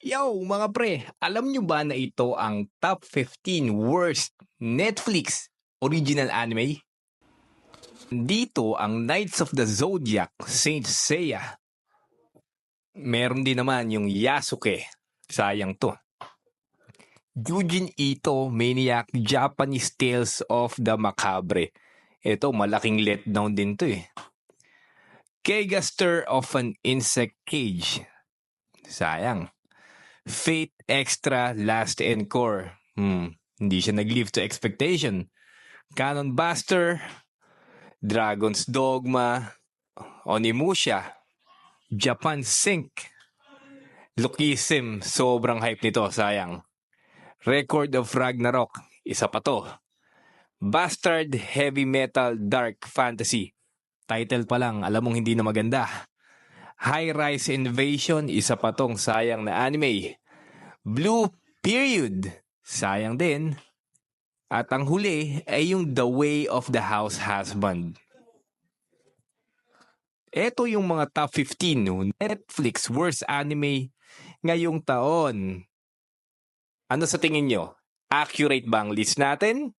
Yo, mga pre, alam nyo ba na ito ang top 15 worst Netflix original anime? Dito ang Knights of the Zodiac, Saint Seiya. Meron din naman yung Yasuke. Sayang to. Jujin Ito, Maniac, Japanese Tales of the Macabre. Ito, malaking letdown din to eh. Kegaster of an Insect Cage. Sayang. Fate Extra Last Encore. Hindi siya nag-live to expectation. Cannon Buster, Dragon's Dogma, Onimusha, Japan Sync, Lookism, sobrang hype nito, sayang. Record of Ragnarok, isa pa to. Bastard Heavy Metal Dark Fantasy. Title pa lang, alam mong hindi na maganda. High Rise Invasion, isa pa tong sayang na anime. Blue Period, sayang din. At ang huli ay yung The Way of the House Husband. Ito yung mga top 15 no Netflix worst anime ngayong taon. Ano sa tingin nyo? Accurate ba ang list natin?